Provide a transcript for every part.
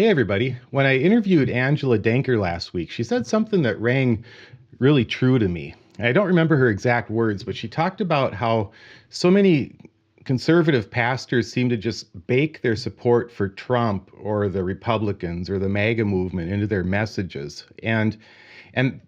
Hey, everybody. When I interviewed Angela Danker last week, she said something that rang really true to me. I don't remember her exact words, but she talked about how so many conservative pastors seem to just bake their support for Trump or the Republicans or the MAGA movement into their messages. And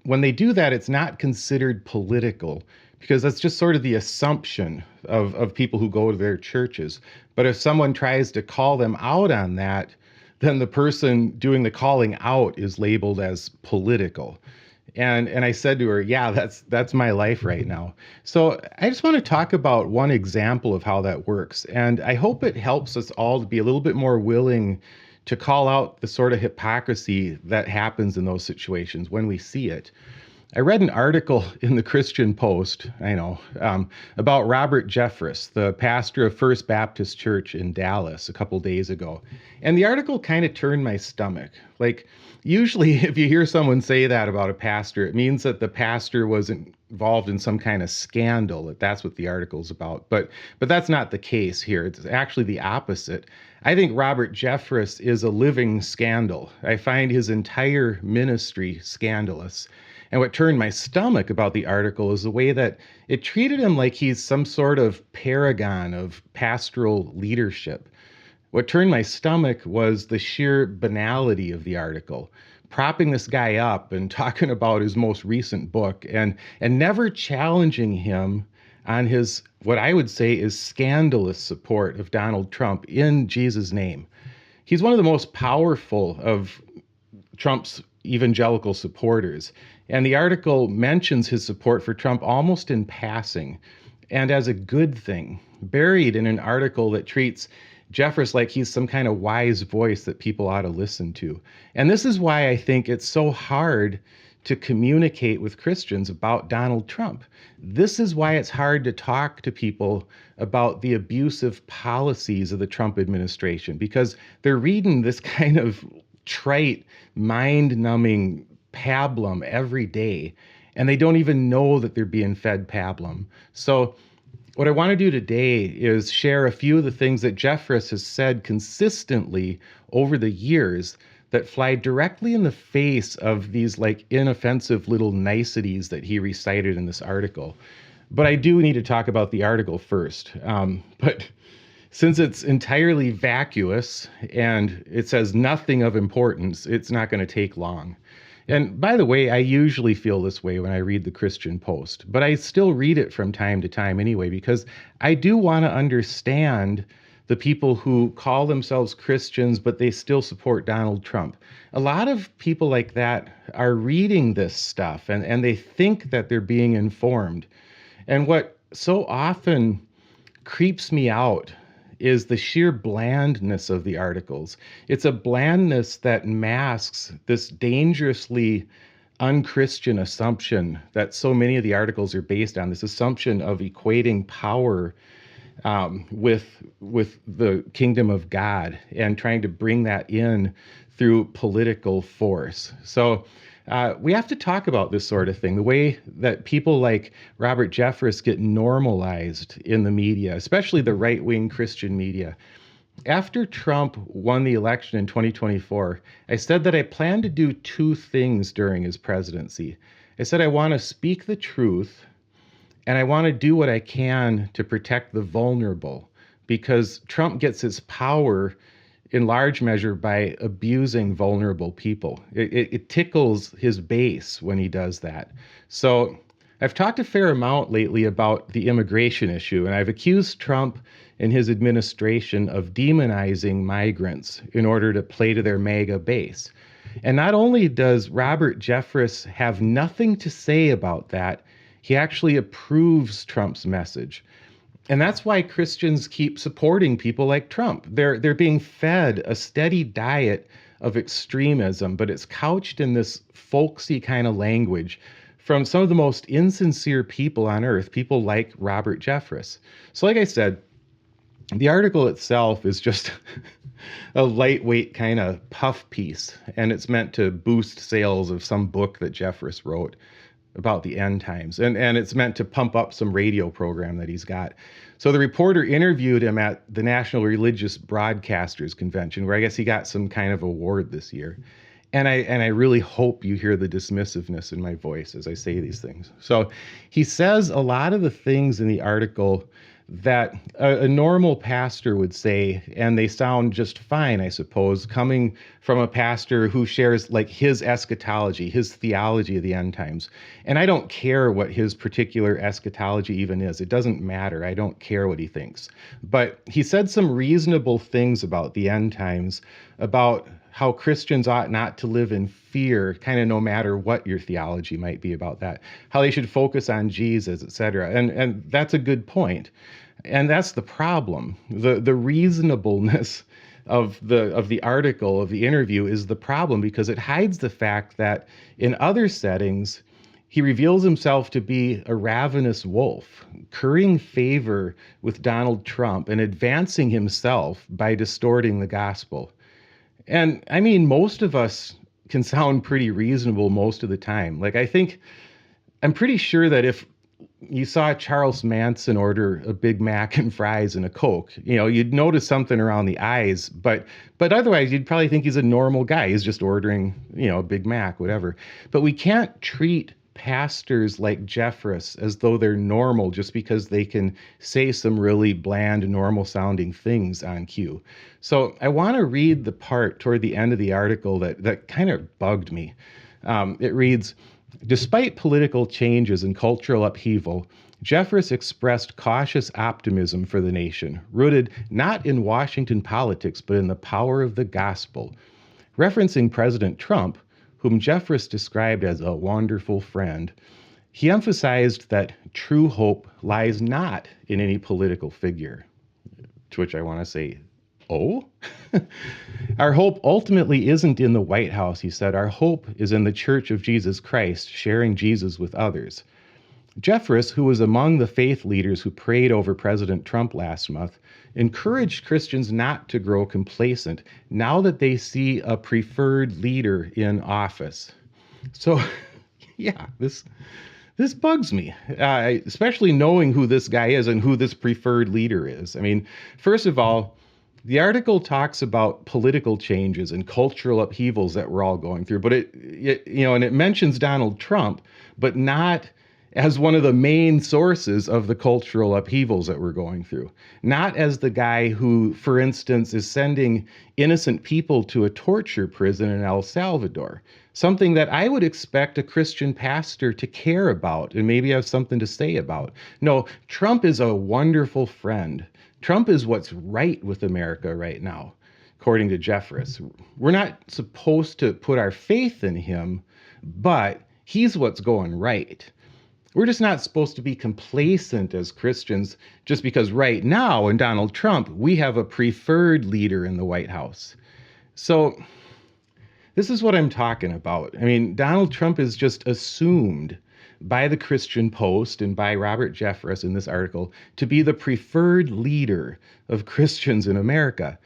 when they do that, it's not considered political because that's just sort of the assumption of people who go to their churches. But if someone tries to call them out on that, then the person doing the calling out is labeled as political. And I said to her, yeah, that's my life right now. So I just want to talk about one example of how that works. And I hope it helps us all to be a little bit more willing to call out the sort of hypocrisy that happens in those situations when we see it. I read an article in the Christian Post, about Robert Jeffress, the pastor of First Baptist Church in Dallas a couple days ago. And the article kind of turned my stomach. Like, usually if you hear someone say that about a pastor, it means that the pastor was involved in some kind of scandal. That's what the article's about. But that's not the case here. It's actually the opposite. I think Robert Jeffress is a living scandal. I find his entire ministry scandalous. And what turned my stomach about the article is the way that it treated him like he's some sort of paragon of pastoral leadership. What turned my stomach was the sheer banality of the article, propping this guy up and talking about his most recent book and never challenging him on his, what I would say is scandalous support of Donald Trump in Jesus' name. He's one of the most powerful of Trump's evangelical supporters. And the article mentions his support for Trump almost in passing and as a good thing, buried in an article that treats Jeffress like he's some kind of wise voice that people ought to listen to. And this is why I think it's so hard to communicate with Christians about Donald Trump. This is why it's hard to talk to people about the abusive policies of the Trump administration, because they're reading this kind of trite, mind-numbing pablum every day, and they don't even know that they're being fed pablum. So what I want to do today is share a few of the things that Jeffress has said consistently over the years that fly directly in the face of these like inoffensive little niceties that he recited in this article. But I do need to talk about the article first. But since it's entirely vacuous and it says nothing of importance, it's not going to take long. And by the way, I usually feel this way when I read the Christian Post, but I still read it from time to time anyway, because I do want to understand the people who call themselves Christians, but they still support Donald Trump. A lot of people like that are reading this stuff and they think that they're being informed. And what so often creeps me out is the sheer blandness of the articles. It's a blandness that masks this dangerously unchristian assumption that so many of the articles are based on, this assumption of equating power with the kingdom of God and trying to bring that in through political force. So we have to talk about this sort of thing, the way that people like Robert Jeffress get normalized in the media, especially the right-wing Christian media. After Trump won the election in 2024, I said that I plan to do two things during his presidency. I said I want to speak the truth, and I want to do what I can to protect the vulnerable, because Trump gets his power in large measure by abusing vulnerable people. It tickles his base when he does that. So I've talked a fair amount lately about the immigration issue, and I've accused Trump and his administration of demonizing migrants in order to play to their MAGA base. And not only does Robert Jeffress have nothing to say about that, he actually approves Trump's message. And that's why Christians keep supporting people like Trump. They're being fed a steady diet of extremism, but it's couched in this folksy kind of language from some of the most insincere people on earth, people like Robert Jeffress. So like I said, the article itself is just a lightweight kind of puff piece, and it's meant to boost sales of some book that Jeffress wrote. about the end times. And it's meant to pump up some radio program that he's got. So the reporter interviewed him at the National Religious Broadcasters Convention, where I guess he got some kind of award this year. And I really hope you hear the dismissiveness in my voice as I say these things. So he says a lot of the things in the article that a normal pastor would say, and they sound just fine, I suppose, coming from a pastor who shares like his eschatology, his theology of the end times. And I don't care what his particular eschatology even is. It doesn't matter. I don't care what he thinks. But he said some reasonable things about the end times, about how Christians ought not to live in fear, kind of no matter what your theology might be about that, how they should focus on Jesus, etc. And that's a good point. And that's the problem. The reasonableness of the article, of the interview, is the problem, because it hides the fact that in other settings, he reveals himself to be a ravenous wolf, currying favor with Donald Trump and advancing himself by distorting the gospel. And I mean, most of us can sound pretty reasonable most of the time. Like, I'm pretty sure that if you saw Charles Manson order a Big Mac and fries and a Coke, you'd notice something around the eyes, but otherwise you'd probably think he's a normal guy. He's just ordering, a Big Mac, whatever. But we can't treat pastors like Jeffress as though they're normal just because they can say some really bland, normal sounding things on cue. So I want to read the part toward the end of the article that kind of bugged me. It reads, "Despite political changes and cultural upheaval, Jeffress expressed cautious optimism for the nation, rooted not in Washington politics, but in the power of the gospel. Referencing President Trump, whom Jeffress described as a wonderful friend, he emphasized that true hope lies not in any political figure." To which I want to say, oh? "Our hope ultimately isn't in the White House," he said. "Our hope is in the Church of Jesus Christ, sharing Jesus with others." Jeffress, who was among the faith leaders who prayed over President Trump last month, encouraged Christians not to grow complacent now that they see a preferred leader in office. So, yeah, this bugs me, especially knowing who this guy is and who this preferred leader is. I mean, first of all, the article talks about political changes and cultural upheavals that we're all going through, but it mentions Donald Trump, but not as one of the main sources of the cultural upheavals that we're going through. Not as the guy who, for instance, is sending innocent people to a torture prison in El Salvador, something that I would expect a Christian pastor to care about and maybe have something to say about. No, Trump is a wonderful friend. Trump is what's right with America right now, according to Jeffress. We're not supposed to put our faith in him, but he's what's going right. We're just not supposed to be complacent as Christians just because right now in Donald Trump, we have a preferred leader in the White House. So this is what I'm talking about. I mean, Donald Trump is just assumed by the Christian Post and by Robert Jeffress in this article to be the preferred leader of Christians in America.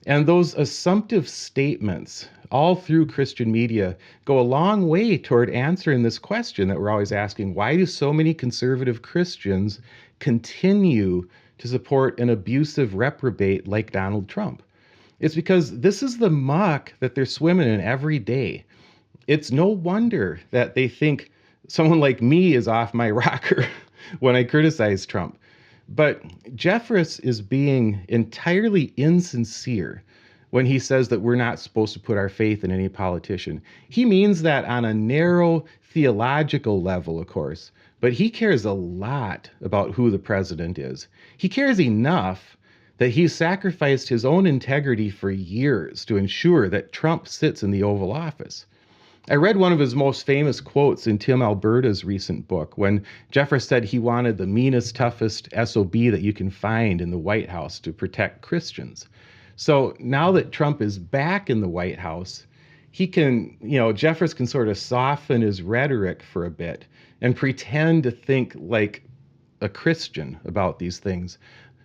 And those assumptive statements all through Christian media go a long way toward answering this question that we're always asking: why do so many conservative Christians continue to support an abusive reprobate like Donald Trump? It's because this is the muck that they're swimming in every day. It's no wonder that they think someone like me is off my rocker when I criticize Trump. But Jeffress is being entirely insincere when he says that we're not supposed to put our faith in any politician. He means that on a narrow theological level, of course, but he cares a lot about who the president is. He cares enough that he's sacrificed his own integrity for years to ensure that Trump sits in the Oval Office. I read one of his most famous quotes in Tim Alberta's recent book when Jeffress said he wanted the meanest, toughest SOB that you can find in the White House to protect Christians. So now that Trump is back in the White House, he can, Jeffress can sort of soften his rhetoric for a bit and pretend to think like a Christian about these things.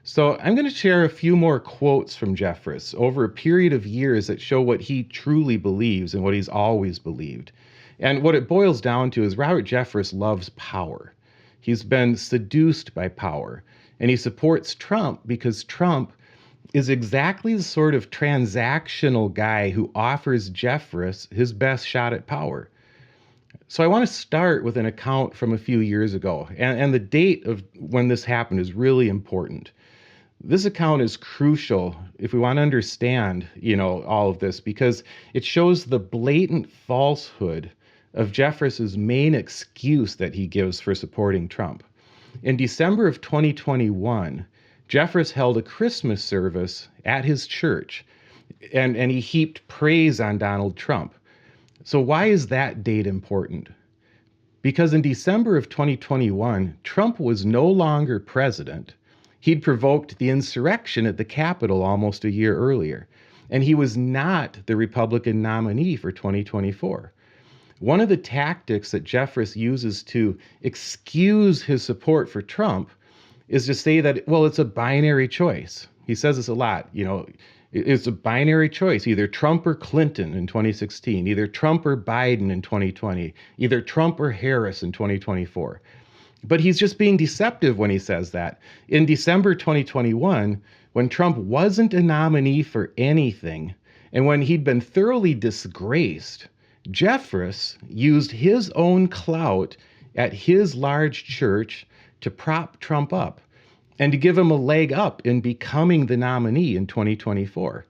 So I'm going to share a few more quotes from Jeffress over a period of years that show what he truly believes and what he's always believed. And what it boils down to is Robert Jeffress loves power. He's been seduced by power, and he supports Trump because Trump is exactly the sort of transactional guy who offers Jeffress his best shot at power. So I want to start with an account from a few years ago, and the date of when this happened is really important. This account is crucial if we want to understand, all of this, because it shows the blatant falsehood of Jeffress's main excuse that he gives for supporting Trump. In December of 2021, Jeffress held a Christmas service at his church, and he heaped praise on Donald Trump. So why is that date important? Because in December of 2021, Trump was no longer president. He'd provoked the insurrection at the Capitol almost a year earlier, and he was not the Republican nominee for 2024. One of the tactics that Jeffress uses to excuse his support for Trump is to say that, well, it's a binary choice. He says this a lot, it's a binary choice, either Trump or Clinton in 2016, either Trump or Biden in 2020, either Trump or Harris in 2024. But he's just being deceptive when he says that. In December 2021, when Trump wasn't a nominee for anything, and when he'd been thoroughly disgraced, Jeffress used his own clout at his large church to prop Trump up and to give him a leg up in becoming the nominee in 2024.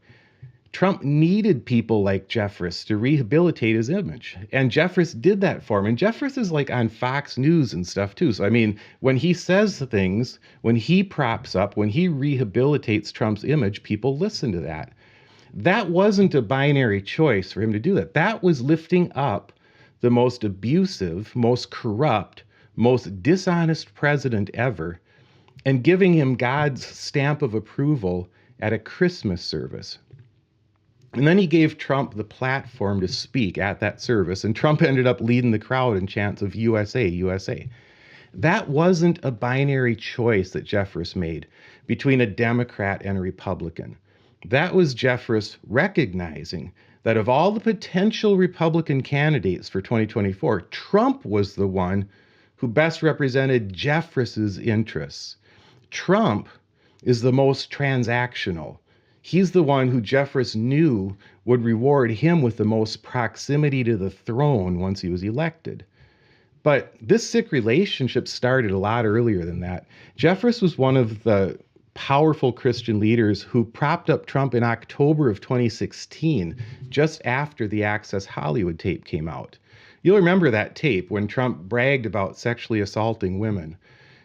Trump needed people like Jeffress to rehabilitate his image, and Jeffress did that for him. And Jeffress is like on Fox News and stuff too. So, when he says things, when he props up, when he rehabilitates Trump's image, people listen to that. That wasn't a binary choice for him to do that. That was lifting up the most abusive, most corrupt, most dishonest president ever and giving him God's stamp of approval at a Christmas service. And then he gave Trump the platform to speak at that service, and Trump ended up leading the crowd in chants of USA, USA. That wasn't a binary choice that Jeffress made between a Democrat and a Republican. That was Jeffress recognizing that of all the potential Republican candidates for 2024, Trump was the one who best represented Jeffress's interests. Trump is the most transactional. He's the one who Jeffress knew would reward him with the most proximity to the throne once he was elected. But this sick relationship started a lot earlier than that. Jeffress was one of the powerful Christian leaders who propped up Trump in October of 2016, just after the Access Hollywood tape came out. You'll remember that tape when Trump bragged about sexually assaulting women.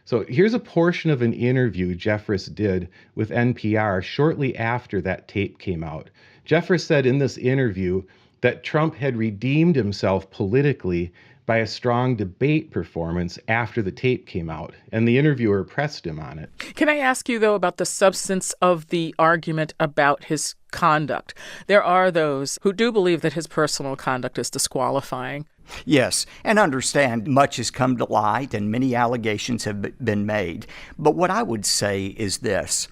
So here's a portion of an interview Jeffress did with NPR shortly after that tape came out. Jeffress said in this interview that Trump had redeemed himself politically by a strong debate performance after the tape came out, and the interviewer pressed him on it. Can I ask you, though, about the substance of the argument about his conduct? There are those who do believe that his personal conduct is disqualifying. Yes, and understand much has come to light and many allegations have been made. But what I would say is this.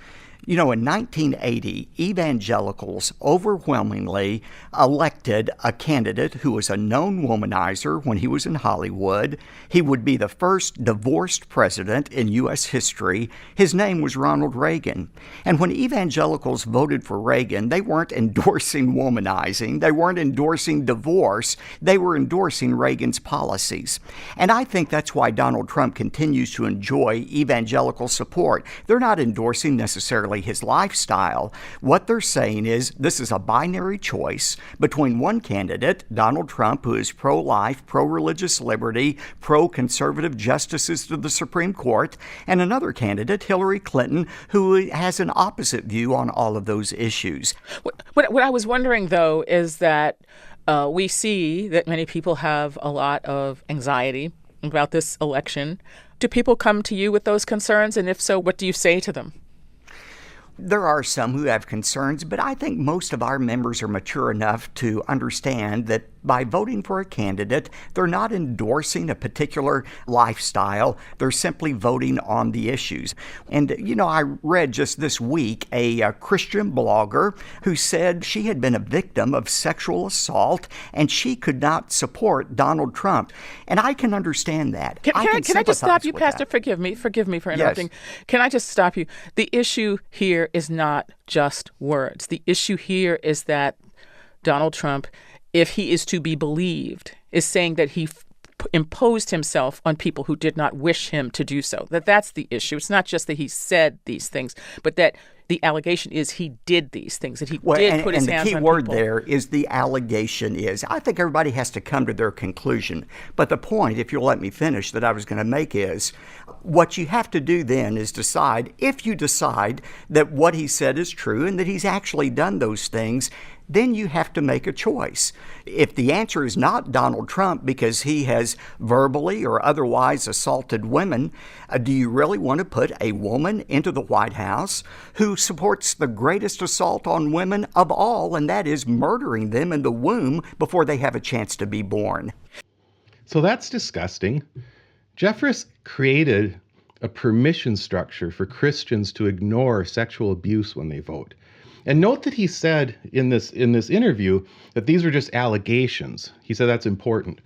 In 1980, evangelicals overwhelmingly elected a candidate who was a known womanizer when he was in Hollywood. He would be the first divorced president in U.S. history. His name was Ronald Reagan. And when evangelicals voted for Reagan, they weren't endorsing womanizing. They weren't endorsing divorce. They were endorsing Reagan's policies. And I think that's why Donald Trump continues to enjoy evangelical support. They're not endorsing necessarily his lifestyle. What they're saying is this is a binary choice between one candidate, Donald Trump, who is pro-life, pro-religious liberty, pro-conservative justices to the Supreme Court, and another candidate, Hillary Clinton, who has an opposite view on all of those issues. What I was wondering, though, is that we see that many people have a lot of anxiety about this election. Do people come to you with those concerns? And if so, what do you say to them? There are some who have concerns, but I think most of our members are mature enough to understand that by voting for a candidate, they're not endorsing a particular lifestyle. They're simply voting on the issues. And, I read just this week a Christian blogger who said she had been a victim of sexual assault and she could not support Donald Trump. And I can understand that. Can I just stop you, Pastor? That. Forgive me for interrupting. Yes. Can I just stop you? The issue here is not just words. The issue here is that Donald Trump, if he is to be believed, is saying that he imposed himself on people who did not wish him to do so. That's the issue. It's not just that he said these things, but that the allegation is he did these things, that he did put his hands on people. And the key word there is the allegation is. I think everybody has to come to their conclusion. But the point, if you'll let me finish, that I was going to make is what you have to do then is decide, if you decide that what he said is true and that he's actually done those things, then you have to make a choice. If the answer is not Donald Trump because he has verbally or otherwise assaulted women, do you really want to put a woman into the White House who supports the greatest assault on women of all, and that is murdering them in the womb before they have a chance to be born? So that's disgusting. Jeffress created a permission structure for Christians to ignore sexual abuse when they vote. And note that he said in this interview that these were just allegations. He said that's important.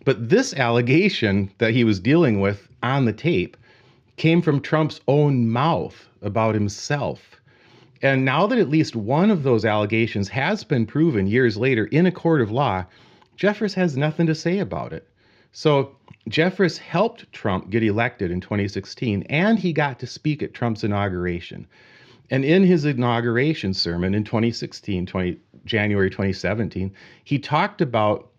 But this allegation that he was dealing with on the tape came from Trump's own mouth about himself. And now that at least one of those allegations has been proven years later in a court of law, Jeffress has nothing to say about it. So Jeffress helped Trump get elected in 2016, and he got to speak at Trump's inauguration. And in his inauguration sermon in January 2017, he talked about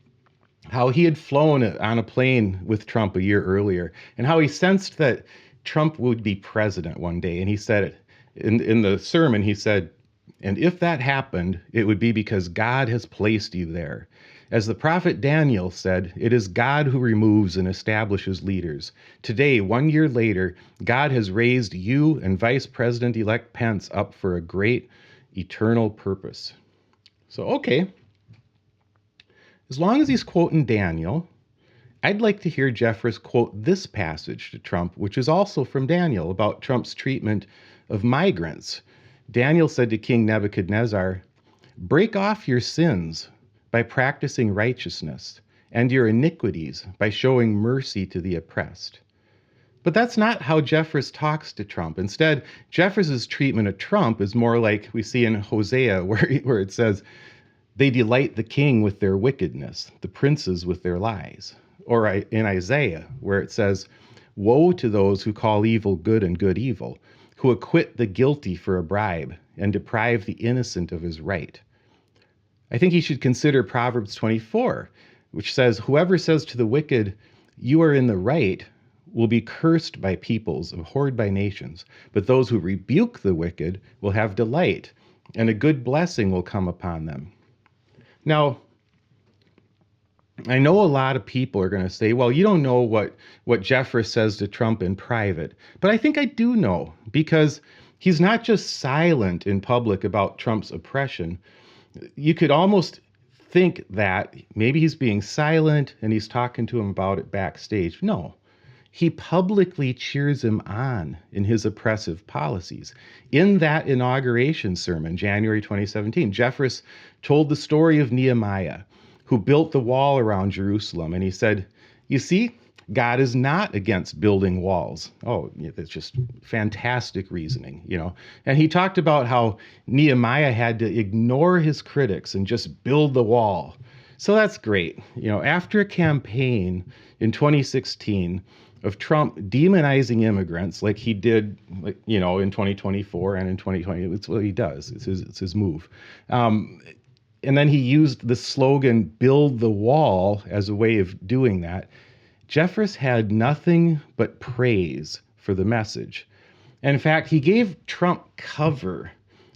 how he had flown on a plane with Trump a year earlier and how he sensed that Trump would be president one day. And he said, in the sermon, he said, "And if that happened, it would be because God has placed you there. As the prophet Daniel said, it is God who removes and establishes leaders. Today, 1 year later, God has raised you and Vice President-elect Pence up for a great eternal purpose." So, okay. As long as he's quoting Daniel, I'd like to hear Jeffress quote this passage to Trump, which is also from Daniel, about Trump's treatment of migrants. Daniel said to King Nebuchadnezzar, "Break off your sins by practicing righteousness, and your iniquities by showing mercy to the oppressed." But that's not how Jeffress talks to Trump. Instead, Jeffress's treatment of Trump is more like we see in Hosea, where it says, "They delight the king with their wickedness, the princes with their lies." Or in Isaiah, where it says, "Woe to those who call evil good and good evil, who acquit the guilty for a bribe and deprive the innocent of his right." I think he should consider Proverbs 24, which says, "Whoever says to the wicked, 'You are in the right,' will be cursed by peoples, abhorred by nations. But those who rebuke the wicked will have delight, and a good blessing will come upon them." Now, I know a lot of people are going to say, well, you don't know what Jeffress says to Trump in private. But I think I do know, because he's not just silent in public about Trump's oppression. You could almost think that maybe he's being silent and he's talking to him about it backstage. No, he publicly cheers him on in his oppressive policies. In that inauguration sermon, January 2017, Jeffress told the story of Nehemiah, who built the wall around Jerusalem. And he said, "You see, God is not against building walls." Oh, that's just fantastic reasoning, And he talked about how Nehemiah had to ignore his critics and just build the wall. So that's great. After a campaign in 2016 of Trump demonizing immigrants like he did, in 2024 and in 2020, it's what he does. It's his move. And then he used the slogan, "Build the wall," as a way of doing that. Jeffress had nothing but praise for the message. And in fact, he gave Trump cover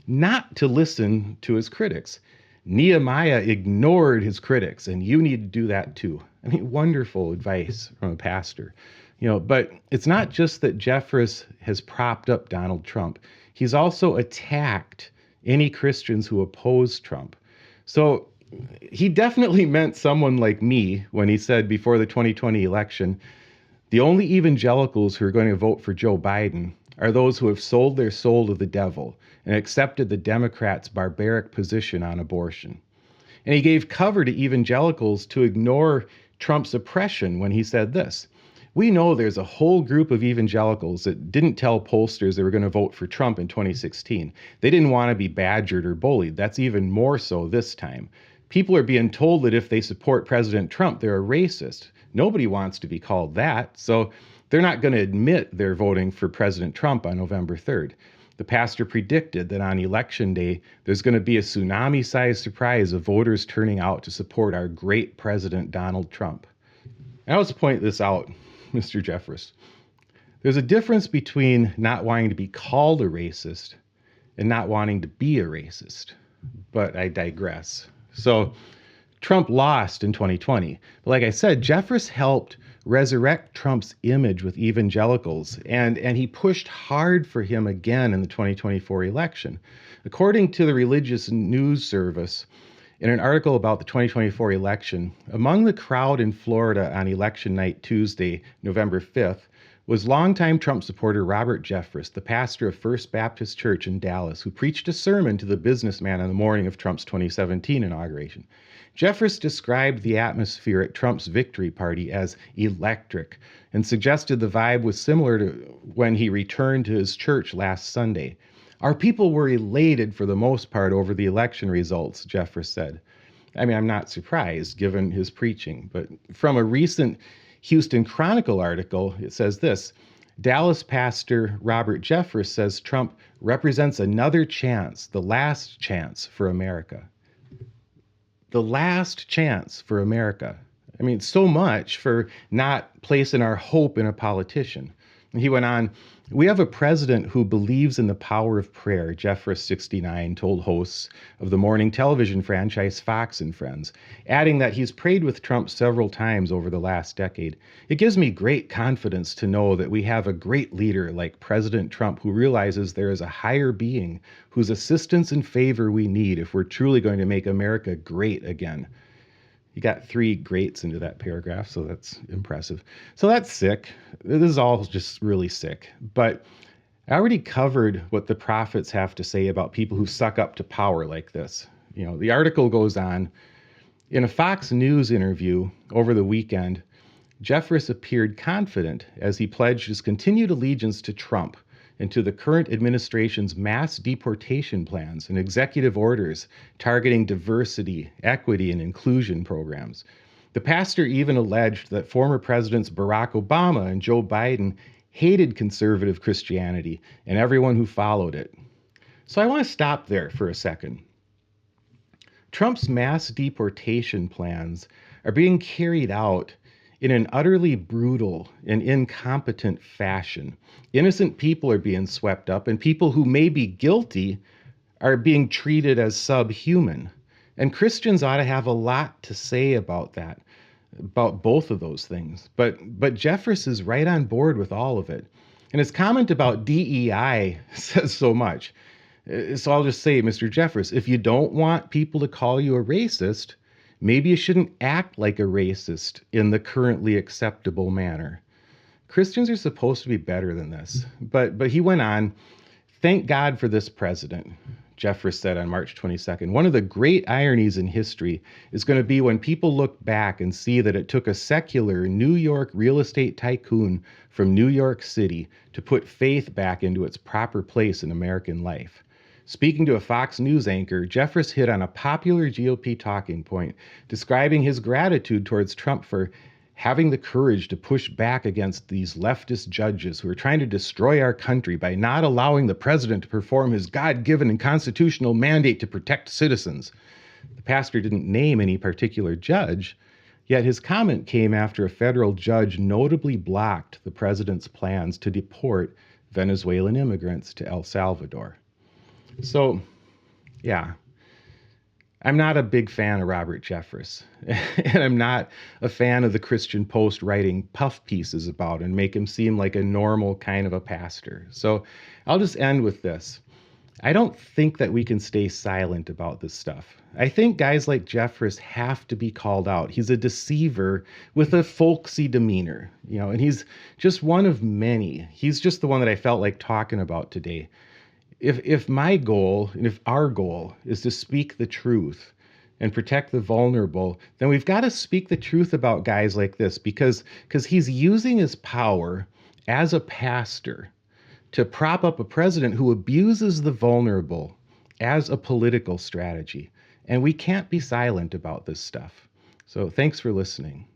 not to listen to his critics. Nehemiah ignored his critics, and you need to do that too. I mean, wonderful advice from a pastor. But it's not just that Jeffress has propped up Donald Trump. He's also attacked any Christians who oppose Trump. So he definitely meant someone like me when he said before the 2020 election, the only evangelicals who are going to vote for Joe Biden are those who have sold their soul to the devil and accepted the Democrats' barbaric position on abortion. And he gave cover to evangelicals to ignore Trump's oppression when he said this. We know there's a whole group of evangelicals that didn't tell pollsters they were going to vote for Trump in 2016. They didn't want to be badgered or bullied. That's even more so this time. People are being told that if they support President Trump, they're a racist. Nobody wants to be called that, so they're not going to admit they're voting for President Trump on November 3rd. The pastor predicted that on Election Day, there's going to be a tsunami-sized surprise of voters turning out to support our great President Donald Trump. I always point this out, Mr. Jeffress. There's a difference between not wanting to be called a racist and not wanting to be a racist. But I digress. So Trump lost in 2020. But like I said, Jeffress helped resurrect Trump's image with evangelicals, and he pushed hard for him again in the 2024 election. According to the Religious News Service, in an article about the 2024 election, among the crowd in Florida on election night Tuesday, November 5th, was longtime Trump supporter Robert Jeffress, the pastor of First Baptist Church in Dallas, who preached a sermon to the businessman on the morning of Trump's 2017 inauguration. Jeffress described the atmosphere at Trump's victory party as electric and suggested the vibe was similar to when he returned to his church last Sunday. Our people were elated for the most part over the election results, Jeffress said. I mean, I'm not surprised given his preaching, but from a recent Houston Chronicle article, it says this: Dallas pastor Robert Jeffress says Trump represents another chance, the last chance for America. The last chance for America. I mean, so much for not placing our hope in a politician. And he went on, we have a president who believes in the power of prayer, Jeffresss 69 told hosts of the morning television franchise Fox and Friends, adding that he's prayed with Trump several times over the last decade. It gives me great confidence to know that we have a great leader like President Trump who realizes there is a higher being whose assistance and favor we need if we're truly going to make America great again. You got 3 greats into that paragraph, so that's impressive. So that's sick. This is all just really sick. But I already covered what the prophets have to say about people who suck up to power like this. You know, the article goes on. In a Fox News interview over the weekend, Jeffress appeared confident as he pledged his continued allegiance to Trump and to the current administration's mass deportation plans and executive orders targeting diversity, equity, and inclusion programs. The pastor even alleged that former presidents Barack Obama and Joe Biden hated conservative Christianity and everyone who followed it. So I want to stop there for a second. Trump's mass deportation plans are being carried out in an utterly brutal and incompetent fashion. Innocent people are being swept up, and people who may be guilty are being treated as subhuman. And Christians ought to have a lot to say about that, about both of those things. But Jeffress is right on board with all of it. And his comment about DEI says so much. So I'll just say, Mr. Jeffress, if you don't want people to call you a racist, maybe you shouldn't act like a racist in the currently acceptable manner. Christians are supposed to be better than this. But he went on, thank God for this president, Jeffress said on March 22nd. One of the great ironies in history is going to be when people look back and see that it took a secular New York real estate tycoon from New York City to put faith back into its proper place in American life. Speaking to a Fox News anchor, Jeffress hit on a popular GOP talking point, describing his gratitude towards Trump for having the courage to push back against these leftist judges who are trying to destroy our country by not allowing the president to perform his God-given and constitutional mandate to protect citizens. The pastor didn't name any particular judge, yet his comment came after a federal judge notably blocked the president's plans to deport Venezuelan immigrants to El Salvador. So, yeah, I'm not a big fan of Robert Jeffress, and I'm not a fan of the Christian Post writing puff pieces about him and make him seem like a normal kind of a pastor. So I'll just end with this. I don't think that we can stay silent about this stuff. I think guys like Jeffress have to be called out. He's a deceiver with a folksy demeanor, and he's just one of many. He's just the one that I felt like talking about today. If my goal and if our goal is to speak the truth and protect the vulnerable, then we've got to speak the truth about guys like this because he's using his power as a pastor to prop up a president who abuses the vulnerable as a political strategy. And we can't be silent about this stuff. So thanks for listening.